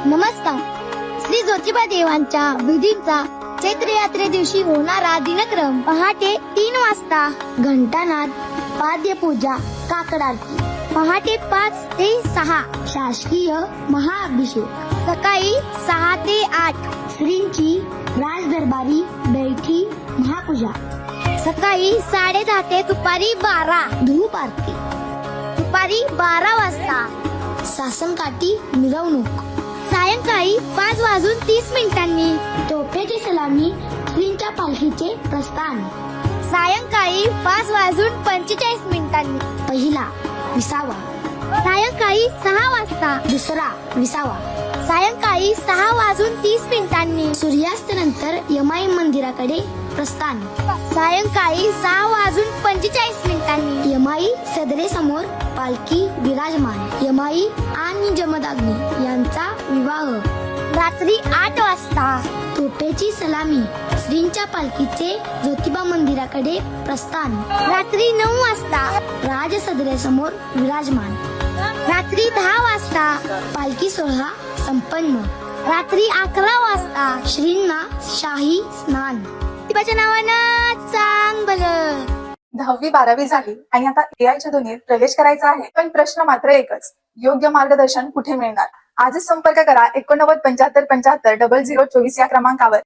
नमस्कार. श्री ज्योतिबा देवांच्या विधींचा चैत्र यात्रे दिवशी होणारा दिनक्रम पहाटे 3 वाजता घंटानाद, पाद्यपूजा, काकड आरती. पहाटे 5 ते 6 शासकीय महाअभिषेक. सकाळी 6 ते 8 श्रींची राजदरबारी बैठी महापूजा. सकाळी 10:30 ते दुपारी 12 धूप आरती. दुपारी 12 वाजता सासनकाठी मिरवणूक. सायंकाळी 5:30 तोफेची सलामी, श्रींच्या पालखीचे प्रस्थान. सायंकाळी 5:45 पहिला विसावा. सायंकाळी 6 वाजता दुसरा विसावा. सायंकाळी 6:30 सूर्यास्तानंतर यमाई मंदिराकडे प्रस्थान. सायंकाळी 6:45 यमाई सदरे समोर पालखी विराजमान. यमाई आणि जमदाग्नी यांचा विवाह. रात्री 8 वाजता तोफेची सलामी, श्रींच्या पालखीचे ज्योतिबा मंदिराकडे प्रस्थान. रात्री 9 वाजता राज सदरे समोर विराजमान. रात्री 10 वाजता पालखी सोहळा संपन्न. रात्री 11 वाजता श्रींना शाही स्नान. ज्योतिबाच्या नावानं चांगलं. 10वी-12वी झाली आणि आता एआयच्या दुनियेत प्रवेश करायचा आहे. पण प्रश्न मात्र एकच, योग्य मार्गदर्शन कुठे मिळणार? आजच संपर्क करा 89 75 75 0024 या क्रमांकावर.